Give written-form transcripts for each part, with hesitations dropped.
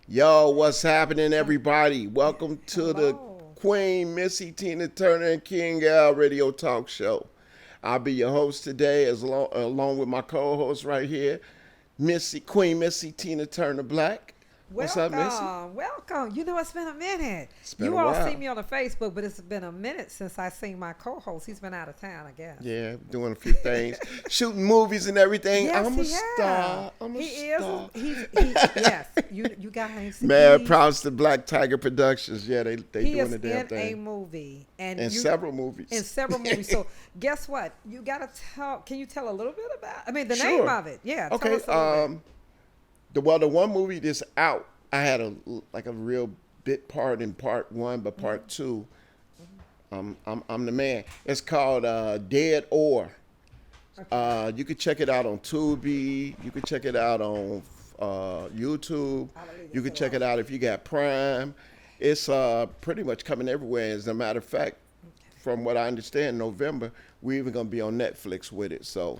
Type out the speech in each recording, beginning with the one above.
Yo, what's happening, everybody? Welcome to the Hello. Queen, Missy, Tina Turner, and King Al Radio Talk Show. I'll be your host today, along with my co-host right here, Queen Missy, Tina Turner Black. What's up, Missy? Welcome. You know, it's been a minute. It's been You a all see while. me on the Facebook, but it's been a minute since I seen my co-host. He's been out of town, I guess. Yeah, doing a few things, shooting movies and everything. Yes, I'm a he has. star. I'm a He star. is. Yes. You guys. Man, props to Black Tiger Productions. Yeah, they He doing is the damn in a thing. movie, and And you, several movies. in several movies. So guess what? You gotta tell. Can you tell a little bit about? I mean, the Sure. name of it. Yeah. Tell Okay. us a little bit. The one movie that's out, I had a real bit part in part one, but part two, I'm the man. It's called Dead Or. You can check it out on Tubi. You can check it out on YouTube. You can check it out if you got Prime. It's pretty much coming everywhere. As a matter of fact, from what I understand, November we're even gonna be on Netflix with it. So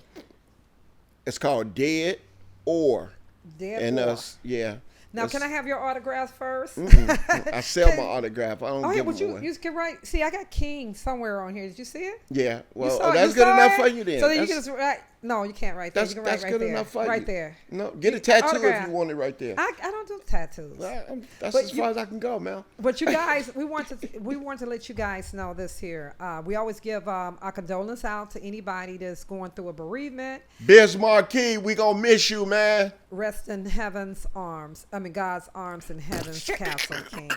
it's called Dead Or. Dead And Or. us, yeah. Now, can I have your autographs first? I sell my autograph. I don't Oh, yeah, give but them away. you can write. See, I got King somewhere on here. Did you see it? Yeah, well, saw it? that's You good saw enough it? for you then. So then you can That's- just write. No, you can't write there. That's You can write right good there. enough for right you. there. No, get a tattoo Autograph. if you want it right there. I don't do tattoos. That's But as you- far as I can go, man. But you guys, we want to let you guys know this here. We always give our condolence out to anybody that's going through a bereavement. Biz Marquis, we gonna miss you, man. Rest in heaven's arms. I mean, God's arms in heaven's castle, King.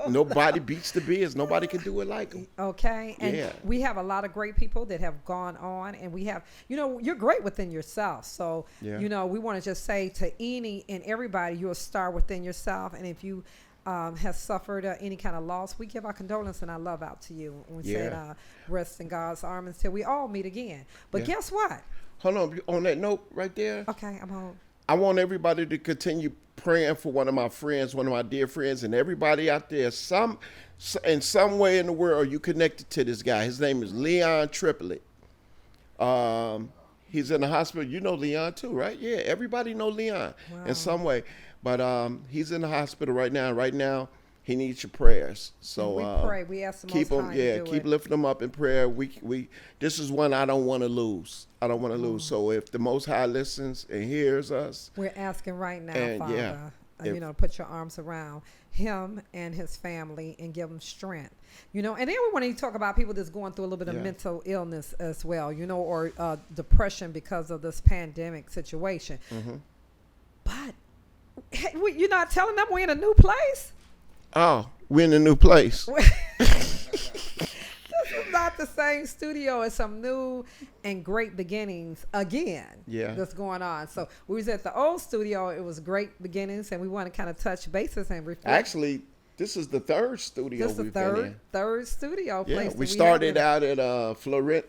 Nobody beats the Biz. Nobody can do it like him. Okay, and Yeah. we have a lot of great people that have gone on, and we have, you're great within yourself. So, Yeah. we want to just say to any and everybody, you're a star within yourself, and if you have suffered any kind of loss, we give our condolence and our love out to you. And we said, Yeah. rest in God's arms until we all meet again. But Yeah. guess what? Hold on that note right there. Okay, I'm home. I want everybody to continue praying for one of my friends, one of my dear friends, and everybody out there. In some way in the world, you connected to this guy. His name is Leon Triplet. He's in the hospital. You know Leon too, right? Yeah, everybody know Leon in some way. But he's in the hospital right now. Right now, he needs your prayers. So We pray. We ask the keep Most him, High yeah, to do keep it. lifting him up in prayer. We this is one I don't want to lose. I don't want to lose. So if the Most High listens and hears us, We're asking right now, And, Father, yeah, if- put your arms around him and his family and give him strength. And then we want to talk about people that's going through a little bit of Yeah. mental illness as well, or depression because of this pandemic situation. Mm-hmm. But hey, you're not telling them we're in a new place? oh, we're in a new place. This is not the same studio. It's some new and great beginnings again. Yeah. That's going on. So we was at the old studio. It was great beginnings, and we want to kind of touch bases and reflect. Actually, this is the third studio This is the we've been in. third studio Yeah, place. we that started have out at Fluent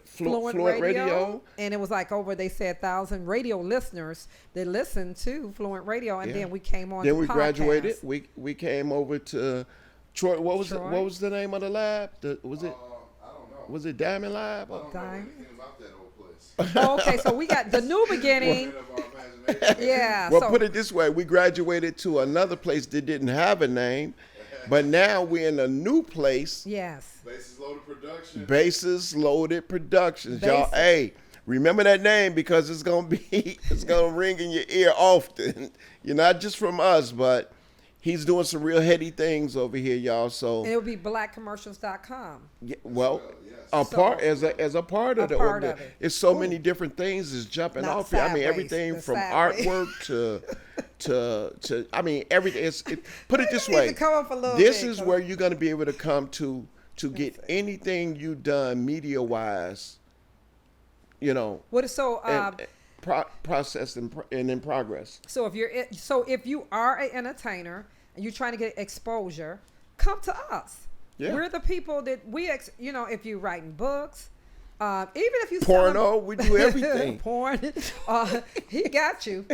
Radio. and it was like over, they said, 1,000 radio listeners that listened to Fluent Radio, and Yeah. then we came on. Then to we graduated. podcasts. We came over to Troy. What was Troy. what was the name of the lab? Was it I don't know. was it Diamond Lab? I don't know Diamond? anything about that old place. Oh, okay, so we got the new beginning. Of our imagination. Yeah. Well, so put it this way: we graduated to another place that didn't have a name, but now we're in a new place. yes. Bases loaded production. Bases Loaded Productions, y'all. Bases- Hey, remember that name because it's gonna ring in your ear often. You're not just from us, but he's doing some real heady things over here, y'all. So, And it would be blackcommercials.com. yeah, well, yes. a So- part as a part of A the part organ, of it. it's so many different things is jumping Not off here. I mean, sideways, everything but from sideways. artwork to I mean, everything. Put it this We need way: to come up a little this bit, is 'cause- where you're going to be able to come to get anything you done media wise. What is so? And, processed and in progress. So if you are an entertainer and you're trying to get exposure, come to us. Yeah. We're the people that if you're writing books, even if you Porno, we do everything. porn, he got you.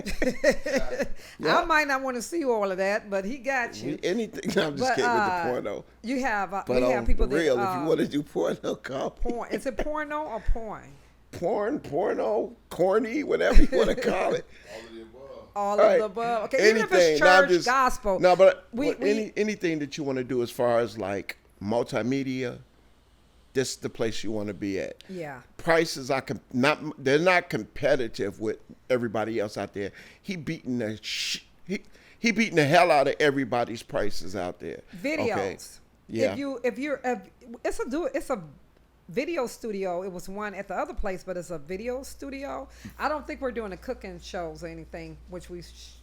Yeah. I might not want to see all of that, but he got you. Anything. I'm just But, kidding with the porno. You have But we have on people real, that if you want to do porno, call porn. Is it porno or porn? porno, corny, whatever you want to call it. All of the above. All Right. of the above. Okay, even if it's Now, I'm church, just- gospel. No, but we- anything that you want to do as far as like multimedia, this is the place you want to be at. Yeah. Prices are they're not competitive with everybody else out there. He beating he beating the hell out of everybody's prices out there. Videos. Okay. Yeah. It's a video studio. It was one at the other place, but it's a video studio. I don't think we're doing the cooking shows or anything, which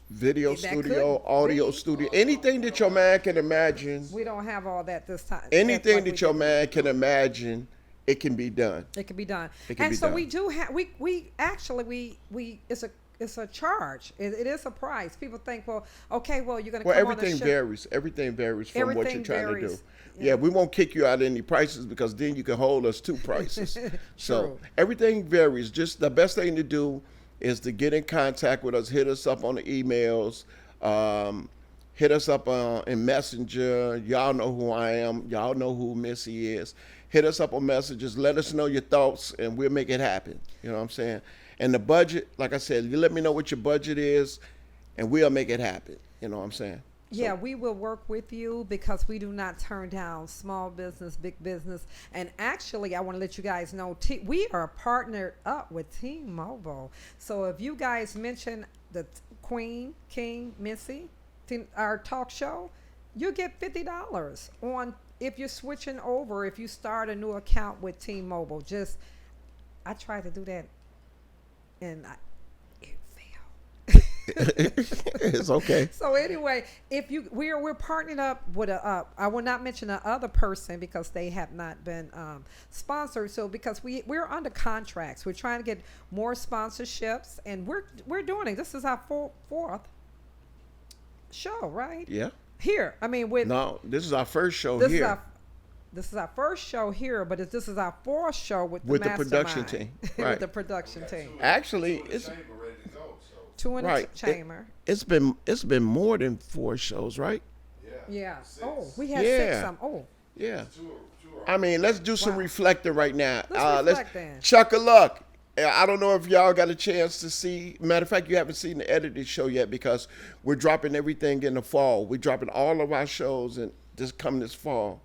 Video that studio, could audio be. studio, anything that your man can imagine, we don't have all that this time. anything like that your man can imagine, it can be done. It can be done. It can And be so done. we do have we actually it's a charge. It is a price. People think, well, okay, well you're gonna Well, come on the everything show. varies. Everything varies from what Everything you're trying to varies. do. Yeah, we won't kick you out of any prices because then you can hold us to prices. So True. everything varies. Just the best thing to do is to get in contact with us. Hit us up on the emails. Hit us up in Messenger. Y'all know who I am. Y'all know who Missy is. Hit us up on messages. Let us know your thoughts, and we'll make it happen. You know what I'm saying? And the budget, like I said, you let me know what your budget is, and we'll make it happen. You know what I'm saying? Yeah, we will work with you because we do not turn down small business, big business. And actually, I want to let you guys know, we are partnered up with T-Mobile. So if you guys mention the Queen, King, Missy, our talk show, you get $50 on if you're switching over, if you start a new account with T-Mobile. I tried to do that, and it failed. It's okay. So anyway, if we're partnering up with I will not mention the other person because they have not been sponsored. So because we're under contracts, we're trying to get more sponsorships, and we're doing it. This is our fourth show, right? Yeah. Here, I mean, No, this is our first show this here. This is our first show here, but this is our fourth show with With the mastermind. production team. With Right. the production team. Actually, Two in the it's chamber ready to go. So Two in right. the chamber. It's been more than 4 shows, right? yeah. Yeah. 6. Oh, we had Yeah. 6 some. Oh. Yeah. Two are I mean, let's do some Wow. reflecting right now. Let's reflect then. Chuck a luck. I don't know if y'all got a chance to see. Matter of fact, you haven't seen the edited show yet because we're dropping everything in the fall. We're dropping all of our shows and just come this fall.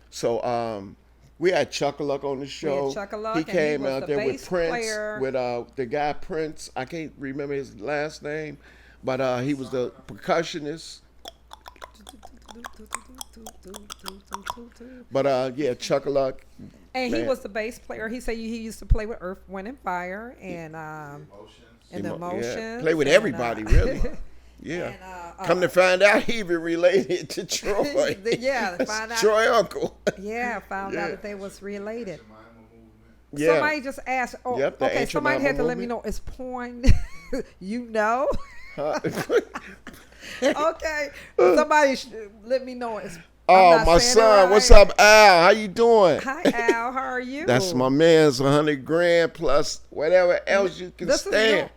So we had Chuck a Luck on the show. Chuck a Luck, He and he came was out the there with bass Prince, player. with the guy Prince. I can't remember his last name, but he was the percussionist. But yeah, Chuck a Luck. And he Man. was the bass player. He said he used to play with Earth, Wind, and Fire, and emotions. and the Yeah, Emotions. play with and, everybody, really. Yeah. And, Come to find out, he even related to Troy. Yeah, That's find out. Troy uncle. yeah, found Yeah. out that they was related. Jemima movement. Yeah. Somebody just asked. Oh, Yep, the okay. Ancient Somebody had to Mama let me know. movement. Is porn? You know? Huh? Okay. Somebody let me know. I'm Oh, not my saying it son. right. What's up, Al? How you doing? Hi, Al. How are you? That's my man's 100 grand plus whatever else you can This is stand.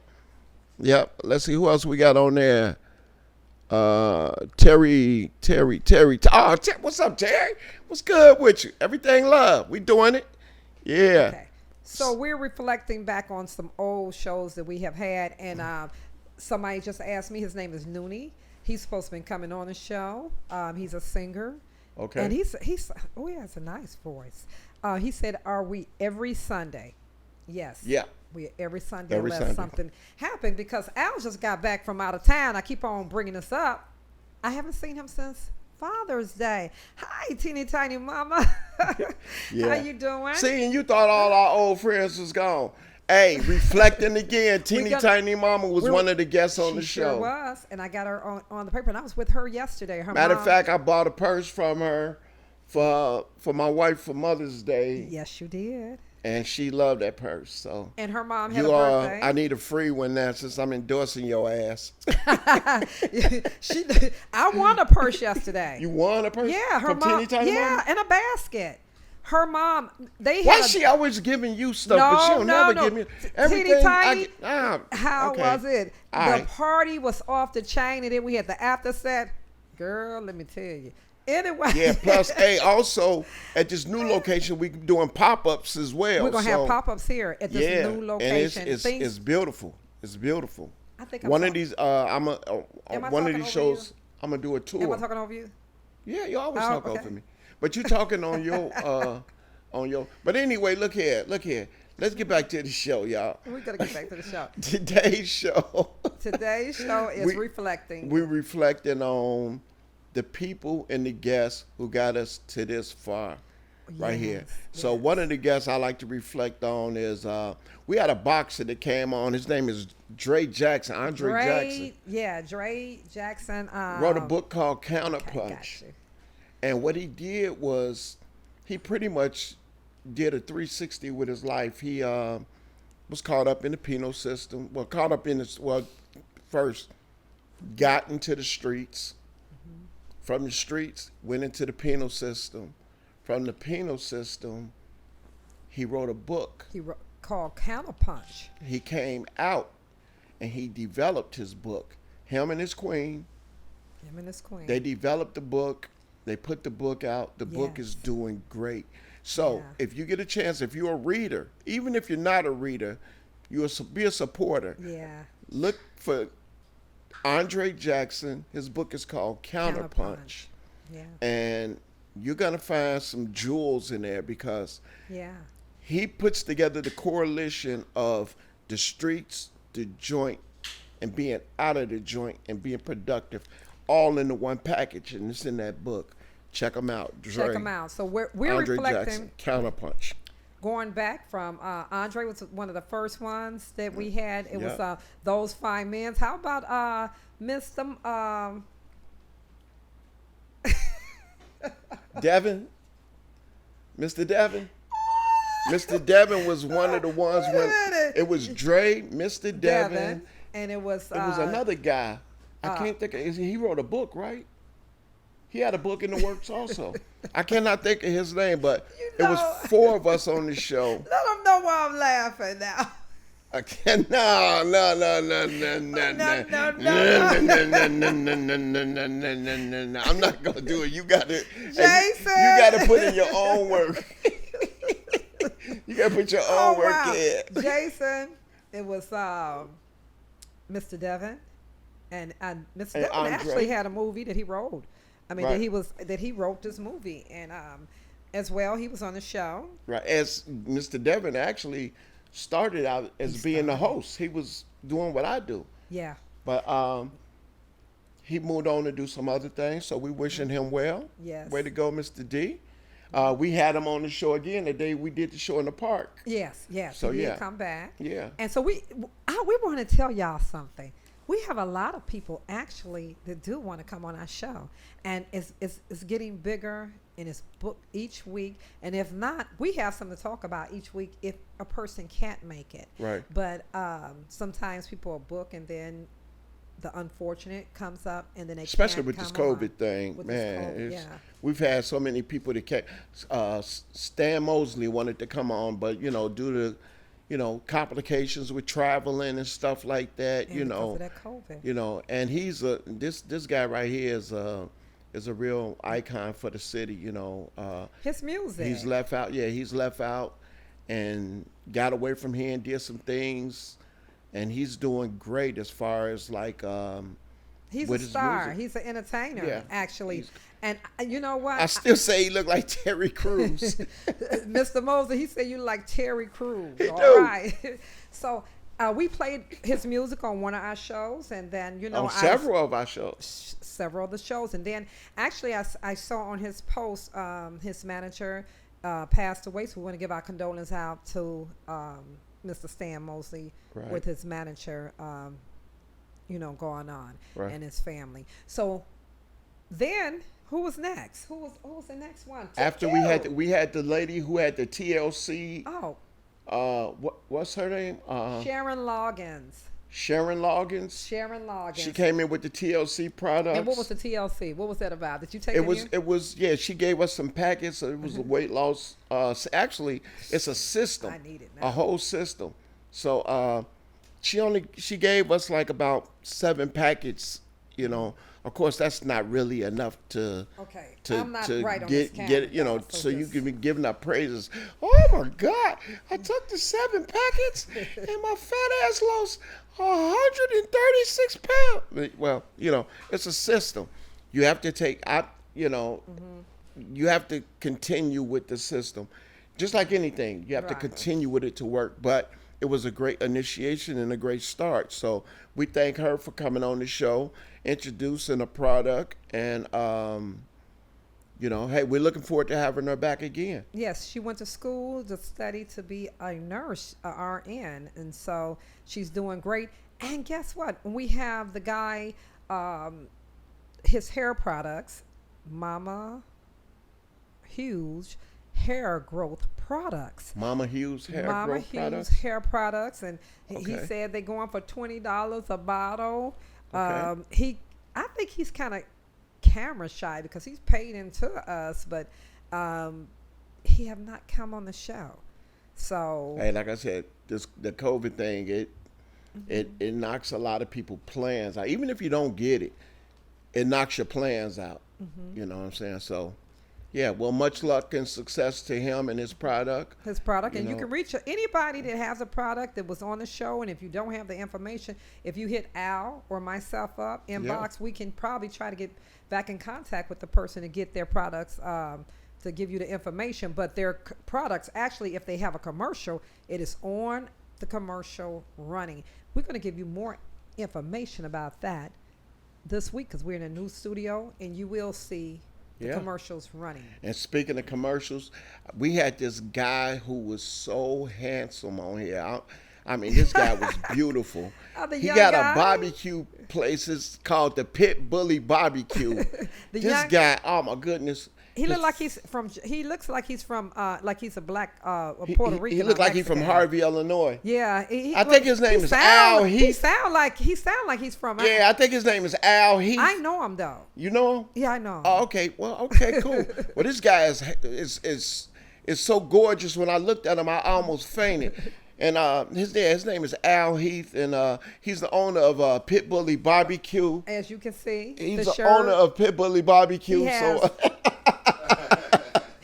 Yep. Let's see who else we got on there. Terry. Oh, what's up, Terry? What's good with you? Everything love. We doing it. Yeah. Okay. So we're reflecting back on some old shows that we have had, and somebody just asked me. His name is Noonie. He's supposed to be coming on the show. He's a singer. Okay. And he has a nice voice. He said, "Are we every Sunday?" Yes. Yeah. We every Sunday Every unless Sunday. something happened, because Al just got back from out of town. I keep on bringing this up. I haven't seen him since Father's Day. Hi, teeny tiny mama. Yeah. How you doing? See, and you thought all our old friends was gone. Hey, reflecting again, Teeny Tiny Mama was one of the guests on the She show. sure was, and I got her on the paper, and I was with her yesterday. Her Matter mom, of fact, I bought a purse from her for my wife for Mother's Day, yes, you did. and she loved that purse. So And her mom had you a are, birthday. I need a free one now since I'm endorsing your ass. I won a purse yesterday. You won a purse? Yeah, her from mom. Teeny Tiny Yeah, Mama? and a basket. Her mom. They Why had. she always giving you stuff, but she'll never give me everything. Teeny Tiny. How okay. was it? All The right. party was off the chain, and then we had the after set. Girl, let me tell you. Anyway. Yeah, plus, hey, also at this new location, we doing pop-ups as well. We're gonna so, have pop-ups here at this yeah, new location. and it's beautiful. It's beautiful. I think I'm One of talk- these, Am I one of talking these over shows, I'm gonna do a tour. Am I talking over you? Yeah, you always Oh, talk okay. over me, but you talking on your. But anyway, look here, look here. Let's get back to the show, y'all. We gotta get back to the show. Today's show, Today's show is We- reflecting. we're reflecting on the people and the guests who got us to this far, right here. Yes, So yes. one of the guests I like to reflect on is we had a boxer that came on. His name is Andre Jackson. Dre Jackson. Wrote a book called Okay, Counterpunch. got you. And what he did was he pretty much did a 360 with his life. He was caught up in the penal system. Well, caught up in this, well, first got into the streets. From the streets, went into the penal system. From the penal system, he wrote a book. Called Counterpunch. He came out and he developed his book. Him and his queen, Him and his queen. they developed the book. They put the book out. The book is Yes. doing great. So Yeah. if you get a chance, if you're a reader, even if you're not a reader, be a supporter. Yeah. Look for Andre Jackson. His book is called Counterpunch. Yeah. And you're going to find some jewels in there because Yeah. he puts together the coalition of the streets, the joint, and being out of the joint and being productive all in the one package. And it's in that book. Check them out. Check them out. So we're Andre reflecting, Jackson, Counterpunch. going back from Andre was one of the first ones that we had. It was Yeah. Those Fine Men. How about Mr. Devin, Mr. Devin. Mr. Devin was one of the ones Wait a when minute. it was Dre, Mr. Devin. Devin, and it was It was another guy. I can't think of. He wrote a book, right? He had a book in the works also. I cannot think of his name, but You it was know- 4 of us on the show. Let them know why I'm laughing now. I can't. No. I'm not gonna do it. You got to. Jason! You got to put in your own work. You got to put your own work wow. in. Jason, it was Mr. Devin, and Mr. And Devin Andre. actually had a movie that he wrote. I mean, Right. that he wrote this movie, and as well, he was on the show. Right. As Mr. Devin actually started out as being the host. He was doing what I do. Yeah. But he moved on to do some other things, so we wishing him well. Yes. Way to go, Mr. D. We had him on the show again the day we did the show in the park. Yes. Yes. So, he did yeah. come back. Yeah. And so we want to tell y'all something. We have a lot of people actually that do want to come on our show, and it's getting bigger, and it's booked each week. And if not, we have something to talk about each week if a person can't make it. Right. But sometimes people are booked, and then the unfortunate comes up, and then they Especially can't with this come on. COVID thing, With this man. COVID, It's, yeah. We've had so many people that can't. Stan Mosley wanted to come on, but due to complications with traveling and stuff like that, And because of that COVID. and he's this guy right here is a real icon for the city. His music. He's left out. Yeah, he's left out and got away from here and did some things, and he's doing great as far as like He's with a his star. music. He's an entertainer, Yeah. actually. He's- And you know what? I still say he looked like Terry Crews. Mr. Mosley, he said you like Terry Crews. He All do. right. So we played his music on one of our shows, and then On several of our shows. several of the shows, and then actually I saw on his post his manager passed away, so we want to give our condolences out to Mr. Stan Mosley Right. with his manager going on Right. and his family. So then who was next? Who was the next one? After we had the lady who had the TLC. What's her name? Sharon Loggins. Sharon Loggins. Sharon Loggins. She came in with the TLC products. And what was the TLC? What was that about? Did you take It was yeah. She gave us some packets. So it was a weight loss. Actually, it's a system. I need it now. A whole system. So she gave us like about 7 packets. Of course, that's not really enough to Okay, to I'm not to right on get this get it, camera, so you just- can be giving up praises. Oh my God, I took the 7 packets and my fat ass lost 136 pounds. Well, it's a system. You have to take out. You have to continue with the system, just like anything. You have to Right. continue with it to work. But it was a great initiation and a great start. So we thank her for coming on the show, introducing a product, and hey, we're looking forward to having her back again. Yes, she went to school to study to be a nurse, a RN, and so she's doing great. And guess what? We have the guy, his hair products, Mama Hughes Hair Growth Products. Mama Hughes hair Mama growth Hughes products. hair products, and he Okay. said they're going for $20 a bottle. Okay. I think he's kind of camera shy because he's paid into us, but he have not come on the show. So Hey, like I said, the COVID thing, it knocks a lot of people plans out. Even if you don't get it, it knocks your plans out. You know what I'm saying? So, yeah. Well, much luck and success to him and his product. his product, You and you know. can reach anybody that has a product that was on the show. And if you don't have the information, if you hit Al or myself up inbox, we can probably try to get back in contact with the person to get their products to give you the information. But their products, actually, if they have a commercial, it is on the commercial running. We're going to give you more information about that this week because we're in a new studio, and you will see the Yeah. commercials running. And speaking of commercials, we had this guy who was so handsome on here. I mean, this guy was beautiful. Oh, the He young got guy? a barbecue place. It's called the Pit Bully Barbecue. The This young- guy, oh my goodness. He His- look like he's from. He looks like he's from. Like he's a black he, Puerto Rican. he looked or like he's from Mexican. Harvey, Illinois. Yeah, I think his name is Al He Heath. sound like he's from. Yeah, I think his name is Al Heath. I know him though. You know him? Yeah, I know him. Oh, okay. Well, okay, cool. Well, this guy is so gorgeous. When I looked at him, I almost fainted. And his name is Al Heath, and he's the owner of Pit Bully Barbecue. As you can see, He's the the shirt. owner of Pit Bully Barbecue. He has- So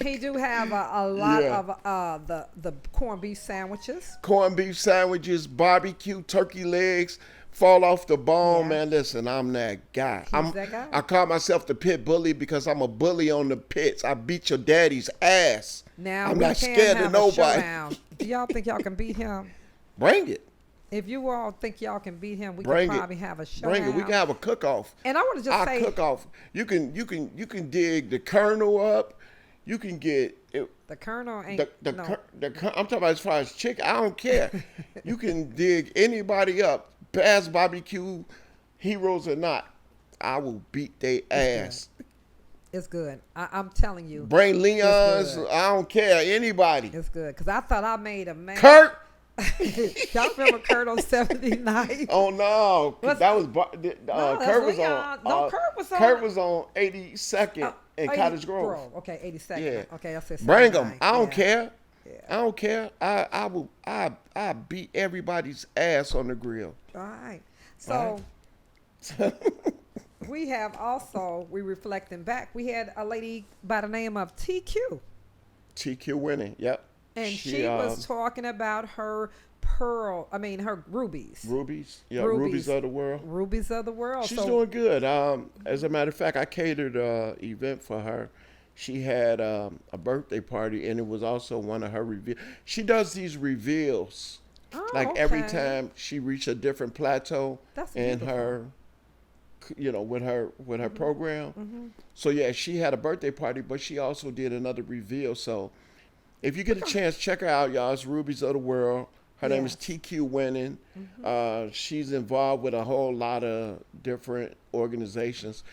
He do have a lot Yeah. of the corned beef sandwiches. corned beef sandwiches, barbecue, turkey legs, fall off the bone, Yeah. man. Listen, I'm that guy. I'm that guy? I call myself the Pit Bully because I'm a bully on the pits. I beat your daddy's ass. Now I'm we not can scared of have a nobody. showdown. Do y'all think y'all can beat him? Bring it. If you all think y'all can beat him, we Bring can it. probably have a showdown. Bring it. We can have a cook-off. And I want to just Our say, cook-off. You can dig the Colonel up. You can get it, the Colonel ain't the no. I'm talking about as far as chicken. I don't care. You can dig anybody up, Bass Barbecue, heroes or not. I will beat their ass. It's good. I'm telling you, Bring Leon's. good. I don't care. Anybody. it's good. Because I thought I made a man. Kurt. Y'all remember Kurt on 79? Oh no, What's- that was that's Kurt was Leon. on. No, Kurt was on- Kurt was on 82nd in 80 Cottage Grove. Okay, 82nd. Yeah. Okay, I said Bring 79. them. I don't Yeah. care. Yeah. I don't care. I will. I beat everybody's ass on the grill. All right. So we have also, we reflecting back, we had a lady by the name of TQ. TQ winning. Yep. And she was talking about her her rubies. Rubies. Yeah, rubies of the world. Rubies of the world. She's So doing good. As a matter of fact, I catered an event for her. She had a birthday party, and it was also one of her reveals. She does these reveals, Oh, like every okay. time she reached a different plateau That's in beautiful. her, with her program. So yeah, she had a birthday party, but she also did another reveal. So if you get a chance, check her out, y'all. It's Rubies of the World. Her name is Yes. TQ Winning. She's involved with a whole lot of different organizations.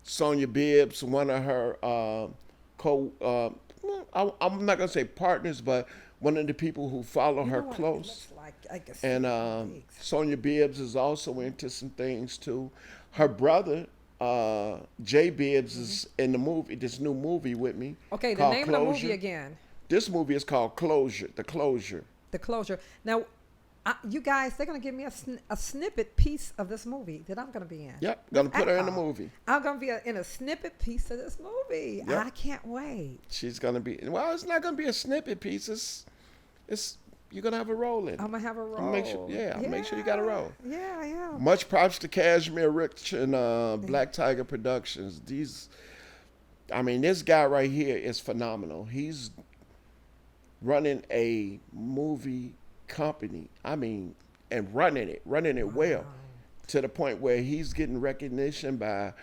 Sonia Bibbs, one of her I'm not gonna say partners, but one of the people who follow You her know what? It close. looks like I can see And the legs. Sonia Bibbs is also into some things too. Her brother, Jay Bibbs, is in the movie, this new movie with me. Okay, the called name of the movie Closure. again. This movie is called Closure. The Closure. The Closure. Now, You guys, they're gonna give me a snippet piece of this movie that I'm gonna be in. Yep, gonna put her in the Wow. movie. I'm gonna be in a snippet piece of this movie. Yep. I can't wait. She's gonna be. Well, it's not gonna be a snippet piece. It's you're gonna have a role in it. I'm gonna have a role. I'll make sure. Yeah, I'll make sure you got a role. Yeah, yeah. Much props to Cashmere Rich and Black Tiger Productions. This guy right here is phenomenal. He's running a movie company. And running it well, to the point where he's getting recognition by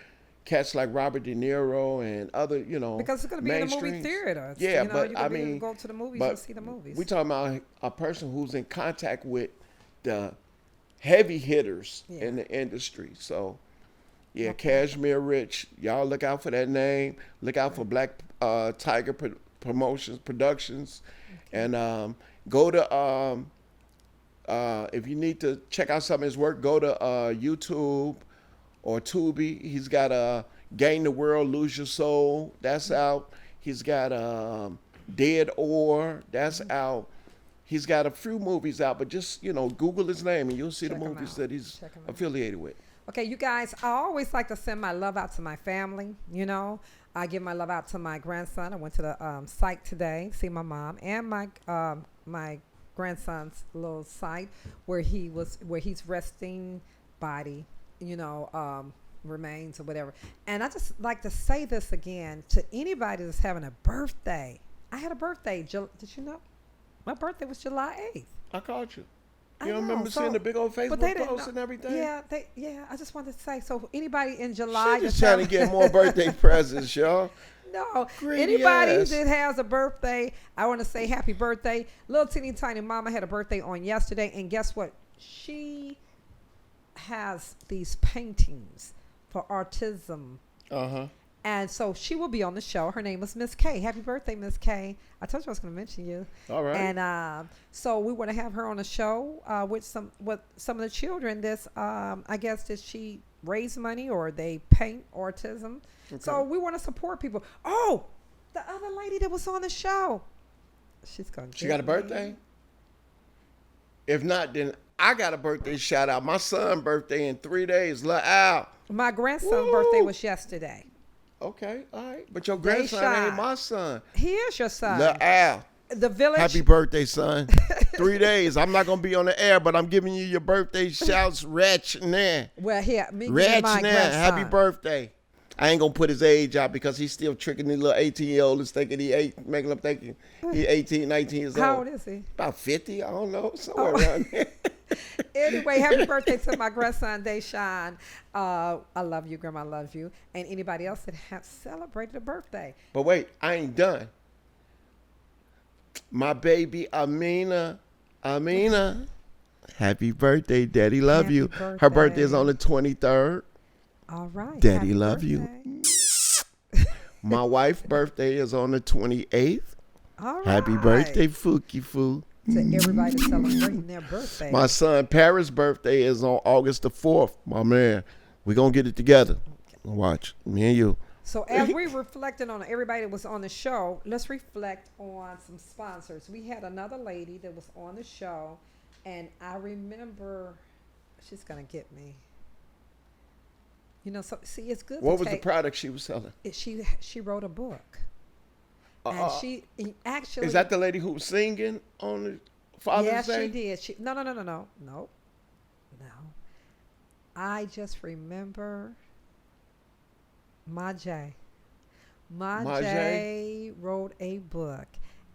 cats like Robert De Niro and other, Because it's gonna be in the movie mainstreams. theater. Yeah, you're but gonna be able to go to the movies but and see the movies. we talking about a person who's in contact with the heavy hitters Yeah. in the industry. So, yeah, Cashmere Rich, y'all look out for that name. Look out for Black Tiger Productions, and go to if you need to check out some of his work, go to YouTube or Tubi. He's got Gain the World, Lose Your Soul. That's out. He's got Dead Or. That's out. He's got a few movies out, but just Google his name and you'll see Check the 'em movies out. that he's Check 'em out. affiliated with. Okay, you guys, I always like to send my love out to my family. I give my love out to my grandson. I went to the site today, see my mom and my grandson's little site where he's resting body, remains or whatever. And I just like to say this again to anybody that's having a birthday. I had a birthday. Did you know? My birthday was July 8th. I called you. I You don't know, remember so- seeing the big old but Facebook they didn't posts know- and everything? Yeah. I just wanted to say, so anybody in July, She just that's trying to having- get more birthday presents, y'all. No, Greedy anybody ass. that has a birthday, I want to say happy birthday. Little teeny tiny mama had a birthday on yesterday, and guess what? She has these paintings for autism. Uh-huh. And so she will be on the show. Her name is Miss K. Happy birthday, Miss K. I told you I was going to mention you. All right. And so we want to have her on the show with some of the children. This I guess that she raise money or they paint autism. Okay. So we want to support people. Oh, the other lady that was on the show. She's going. She got a birthday? If not, then I got a birthday shout out. My son's birthday in 3 days. Lil Al. My grandson's Woo! birthday was yesterday. Okay, all right. But your grandson ain't shot. my son. He is your son. Lil Al. The village. Happy birthday, son. 3 days. I'm not going to be on the air, but I'm giving you your birthday shouts. Wretch now. Well, here, me and Wretch my now. grandson. Happy birthday. I ain't going to put his age out because he's still tricking the little 18-year-olds thinking making them thinking he 18, 19 years old. How old is he? About 50, I don't know, somewhere around there. Anyway, happy birthday to my grandson, Deshaun. I love you, Grandma loves you. And anybody else that has celebrated a birthday. But wait, I ain't done. My baby Amina. Happy birthday, Daddy love Happy you. birthday. Her birthday is on the 23rd. All right. Daddy happy love you. birthday. My wife's birthday is on the 28th. All right. Happy birthday, Fookie Foo. To everybody celebrating their birthday. My son Paris' birthday is on August the 4th. My man, we going to get it together. Watch, me and you. So as we reflected on everybody that was on the show, let's reflect on some sponsors. We had another lady that was on the show, and I remember, she's gonna get me. So see, it's good. What to was the take, product she was selling? She wrote a book, and she actually Is that the lady who was singing on the Father's yes, Day? she did. No. I just remember Majay. Majay wrote a book,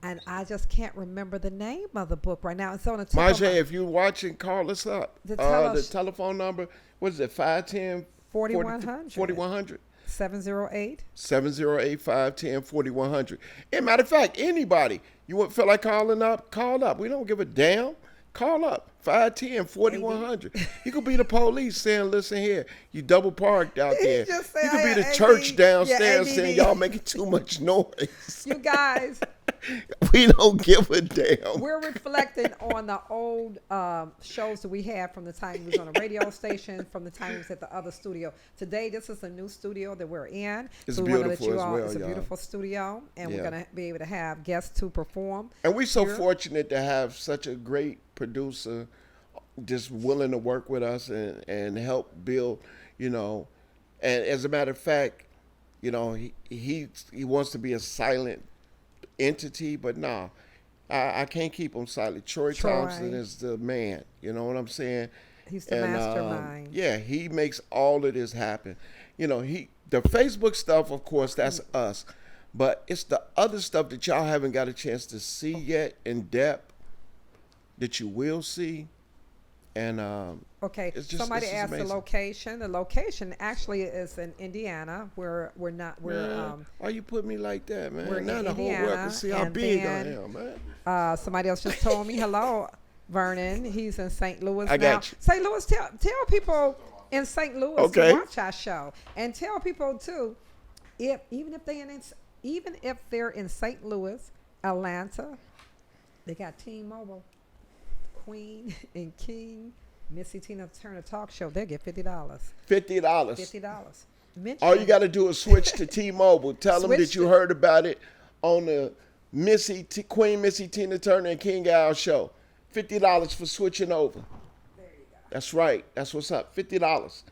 and I just can't remember the name of the book right now. It's on the tip of Majay, my- if you're watching, call us up. The The telephone number, what is it, 510 4100. 4100? 708. 708-510-4100. As a matter of fact, anybody, you would feel like calling up, call up. We don't give a damn. Call up, 510-4100. You could be the police saying, listen here, you double parked out there. just said, You could be the AD. church downstairs Yeah, saying, ADD. y'all making too much noise. You guys, We don't give a damn. we're reflecting on the old shows that we had from the time we was on a radio station, from the time we was at the other studio. Today, this is a new studio that we're in. It's so we wanna beautiful let you as all, well, it's a y'all. beautiful studio, and Yeah. we're going to be able to have guests to perform. And we're so Here. fortunate to have such a great producer just willing to work with us and help build, you know. And as a matter of fact, you know, he wants to be a silent entity, but nah, I can't keep him silent. Troy Thompson Troy. is the man. You know what I'm saying? He's the And mastermind. yeah, he makes all of this happen. You know, the Facebook stuff, of course, that's us, but it's the other stuff that y'all haven't got a chance to see yet in depth that you will see, and Okay, it's just somebody it's just asked the amazing. location. The location actually is in Indiana. We're not we're Man, why you put me like that, man? we're in Now the whole world Indiana, can see how and big then, I am, man. somebody else just told me hello, Vernon. He's in St. Louis I now. got you. St. Louis, tell people in St. Louis Okay. to watch our show, and tell people too, even if they're in St. Louis, Atlanta, they got T-Mobile, Queen and King, Missy Tina Turner talk show. They get $50. $50. $50. All you got to do is switch to T-Mobile. Tell them Switch that you to- heard about it on the Queen Missy Tina Turner and King Al show. $50 for switching over. That's right. That's what's up. $50.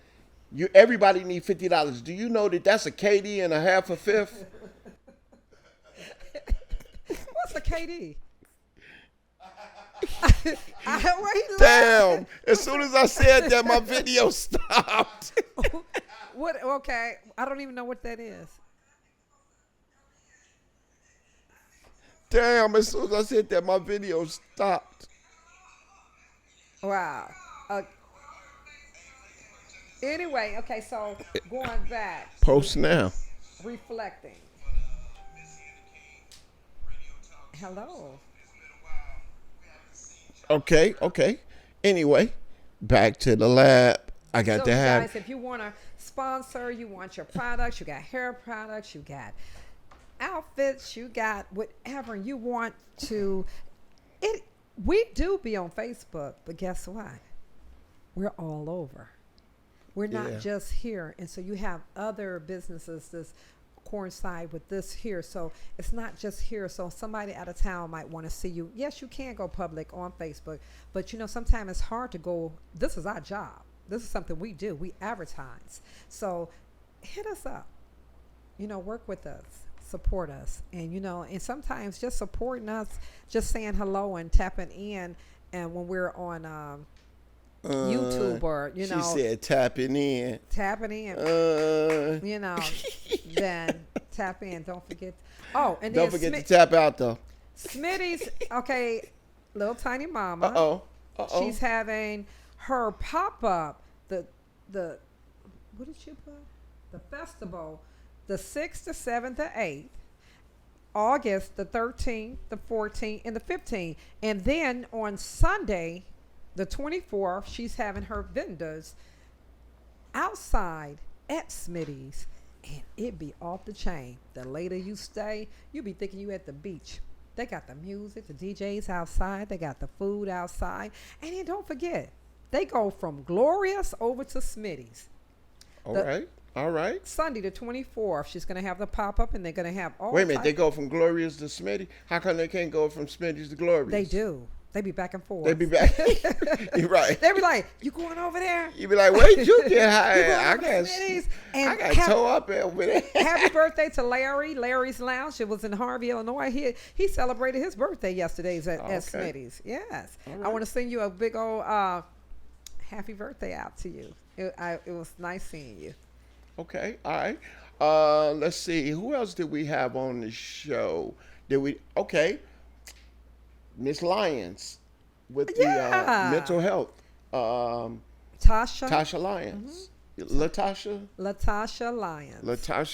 Everybody need $50. Do you know that that's a KD and a half a fifth? What's a KD? Where he Damn! As soon as I said that, my video stopped. What? Okay, I don't even know what that is. Damn! As soon as I said that, my video stopped. Wow. Anyway, okay, so going back, Post now. reflecting. Hello. Okay. Anyway, back to the lab. I got So to you have. guys, if you want to sponsor, you want your products, you got hair products, you got outfits, you got whatever you want to. We do be on Facebook, but guess what? We're all over. We're not Yeah. just here. And so you have other businesses that coincide with this here. So it's not just here. So somebody out of town might want to see you. Yes, you can go public on Facebook, but sometimes it's hard to go. This is our job. This is something we do. We advertise. So hit us up. Work with us, support us. And sometimes just supporting us, just saying hello and tapping in. And when we're on YouTube or, She said tapping in. tapping in, then tap in. Don't forget. Oh, and Don't then forget to tap out though. Smitty's, okay, little tiny mama. Uh-oh. She's having her pop-up, the what did you put? The festival, the 6th, the 7th, the 8th, August, the 13th, the 14th, and the 15th. And then on Sunday, the 24th, she's having her vendors outside at Smitty's, and it be off the chain. The later you stay, you be thinking you at the beach. They got the music, the DJs outside, they got the food outside, and then don't forget, they go from Glorious over to Smitty's. All right. Sunday the 24th, she's going to have the pop-up, and they're going to have all Wait a minute, type- they go from Glorious to Smitty? How come they can't go from Smitty's to Glorious? They do. They be back and forth. They be back. You're right. They be like, you going over there? You be like, where'd you get You high? going I over to got Smitty's? And I got toe up over there. happy birthday to Larry's Lounge. It was in Harvey, Illinois. He celebrated his birthday yesterday at Okay. Smitty's. Yes. All I right. want to send you a big old happy birthday out to you. It was nice seeing you. Okay, all right. Let's see. Who else did we have on the show? Okay. Miss Lyons with the Yeah. mental health. Tasha Tasha Lyons. Mm-hmm. Latasha Lyons.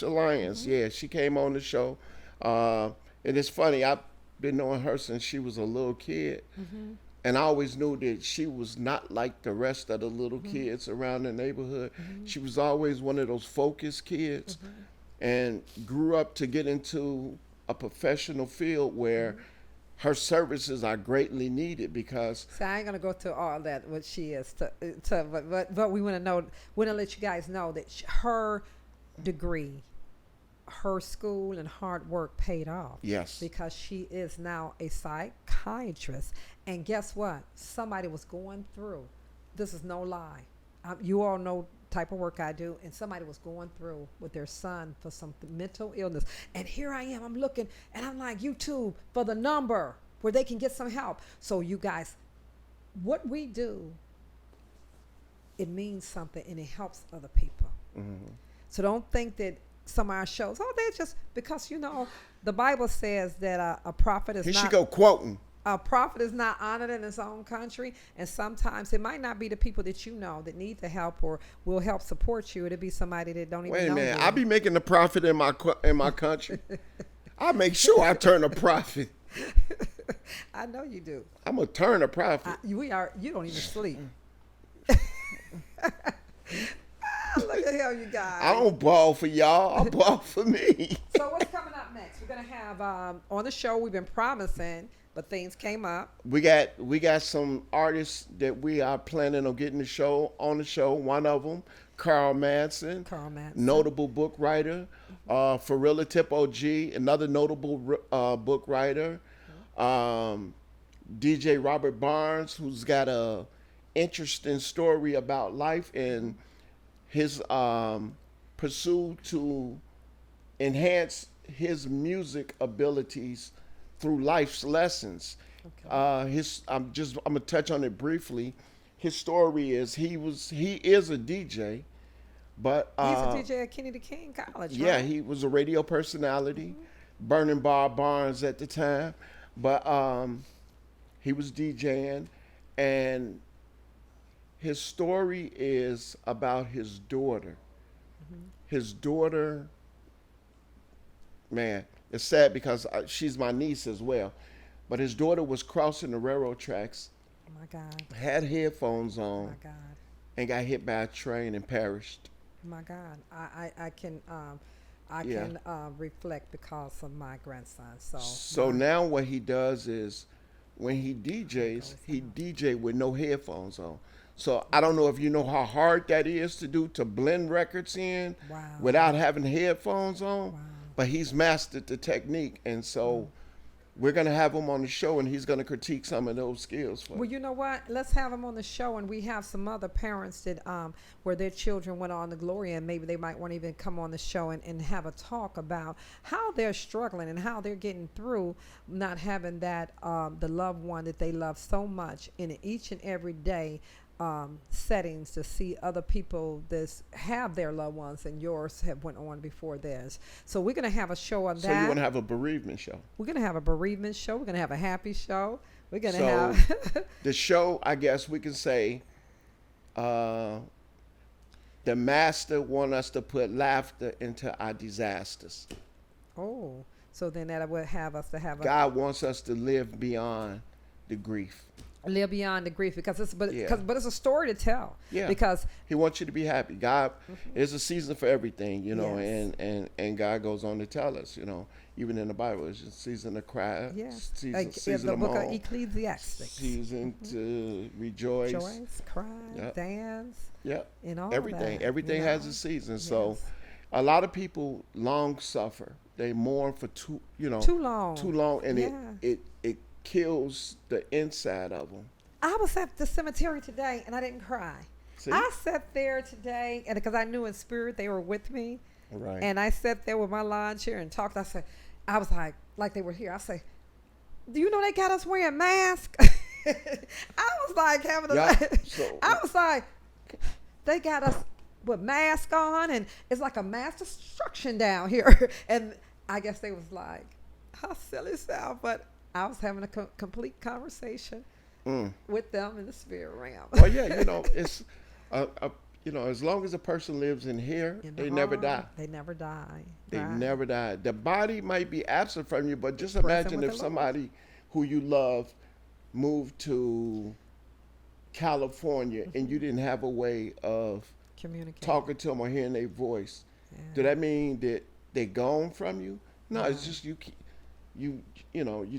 Lyons. Mm-hmm. Yeah, she came on the show. And it's funny, I've been knowing her since she was a little kid. Mm-hmm. And I always knew that she was not like the rest of the little Mm-hmm. kids around the neighborhood. She was always one of those focused kids Mm-hmm. and grew up to get into a professional field where her services are greatly needed because So I ain't gonna go to all that what she is but we want to let you guys know that her degree, her school and hard work paid off. yes, Because she is now a psychiatrist. And guess what? Somebody was going through. This is no lie. You all know type of work I do, and somebody was going through with their son for some mental illness. And here I am, I'm looking, and I'm like, YouTube for the number where they can get some help. So you guys, what we do, it means something, and it helps other people. So don't think that some of our shows, oh, they're just, because, the Bible says that a prophet is He not. should go quoting. A prophet is not honored in his own country, and sometimes it might not be the people that you know that need the help or will help support you. It'll be somebody that don't even Wait a know minute. you. I be making the profit in my country. I make sure I turn a profit. I know you do. I'm gonna turn a profit. You don't even sleep. Look at him, you guys. I don't ball for y'all. I ball for me. So what's coming up next? We're gonna have on the show. We've been promising, but things came up. We got some artists that we are planning on getting on the show. One of them, Carl Manson, notable book writer. Farilla Tip OG, another notable book writer. DJ Robert Barnes, who's got a interesting story about life and his pursuit to enhance his music abilities through life's lessons. Okay. I'm gonna touch on it briefly. His story is he is a DJ, but he's a DJ at Kennedy King College. Yeah, right? he was a radio personality, Burning Bar Barnes at the time, but he was DJing, and his story is about his daughter. His daughter, man, it's sad because she's my niece as well. But his daughter was crossing the railroad tracks. Oh my God. Had headphones on. Oh my God. And got hit by a train and perished. Oh my God. I can reflect because of my grandson. So now what he does is when he DJs, he DJ with no headphones on. So I don't know if you know how hard that is to do, to blend records in without having headphones on. Wow. But he's mastered the technique, and so we're going to have him on the show, and he's going to critique some of those skills for Well, you know what? Let's have him on the show, and we have some other parents that where their children went on to glory, and maybe they might want to even come on the show and have a talk about how they're struggling and how they're getting through not having that the loved one that they love so much in each and every day. Settings to see other people that have their loved ones and yours have went on before theirs. So we're going to have a show on that. So you want to have a bereavement show? We're going to have a bereavement show. We're going to have a happy show. We're going to have... the show, I guess we can say, the master want us to put laughter into our disasters. Oh, so then that would have us to have God wants us to live beyond the grief. Live beyond the grief because but it's a story to tell. Yeah. Because he wants you to be happy. God is a season for everything, Yes. and God goes on to tell us, even in the Bible, it's a season to cry, yes, season the of book mourn, of Ecclesiastes. season to rejoice, Cry, dance, and all everything. that, Everything has a season. Yes. So, a lot of people long suffer. They mourn for too long, and it kills the inside of them. I was at the cemetery today and I didn't cry. See? I sat there today and because I knew in spirit they were with me. Right. And I sat there with my lawn chair and talked. I was like they were here. I say, do you know they got us wearing masks? I was like having I was like, they got us with masks on and it's like a mass destruction down here. And I guess they was like, how silly sound, but I was having a complete conversation with them in the spirit realm. Well, yeah, it's, as long as a person lives in here, they never die. They never die. They never die. The body might be absent from you, but just imagine if somebody who you love moved to California and you didn't have a way of talking to them or hearing their voice. Yeah. Do that mean that they're gone from you? No, it's just you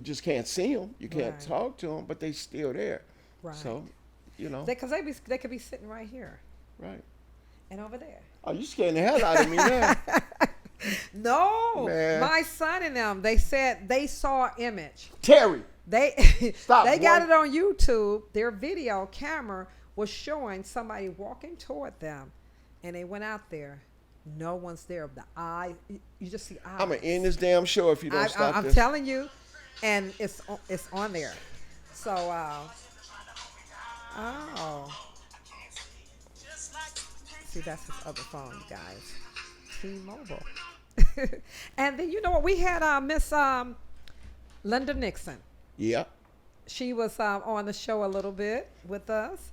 just can't see them. You can't talk to them, but they still there. Right. So, because they could be sitting right here. Right. And over there. Oh, you scaring the hell out of me now. No, man. My son and them, they said they saw an image. Terry. They Stop, they got boy. it on YouTube. Their video camera was showing somebody walking toward them, and they went out there. No one's there. The eye, you just see eyes. I'm gonna end this damn show if you don't stop I'm this. telling you, and it's on there. So, oh, see, that's his other phone, you guys. T-Mobile. And then you know what? We had Miss Linda Nixon. Yeah. She was on the show a little bit with us.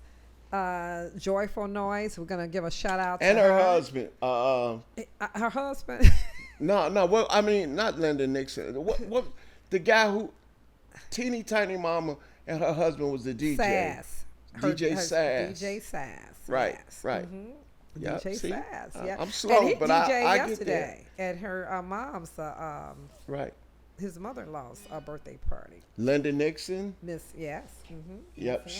Joyful Noise. We're gonna give a shout out And to her husband. Her husband. No. Well, I mean, not Linda Nixon. What? The guy who, teeny tiny mama, and her husband was the DJ. Sass. DJ Sass. DJ Sass. Right. Yes. Right. Mhm. Yeah, DJ see? Sass. Yeah. I'm slow, and he but DJ'd I get yesterday at her mom's Right. his mother-in-law's birthday party. Linda Nixon. Miss yes. Mm-hmm. Yep.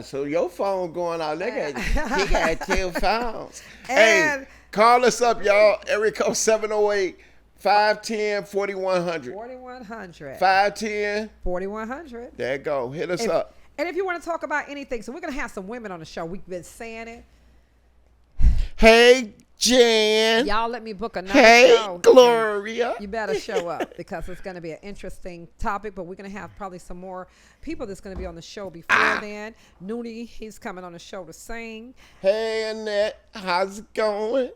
So your phone going out. He got 2 phones. Hey, And- call us up, y'all. Area code 708-510-4100. 4100. 510. 4100. There you go. Hit us up. And if you want to talk about anything, so we're gonna have some women on the show. We've been saying it. Hey, Jan. Y'all let me book another Hey, show. Gloria. You better show up because it's going to be an interesting topic, but we're going to have probably some more people that's going to be on the show before then. Noonie, he's coming on the show to sing. Hey, Annette. How's it going?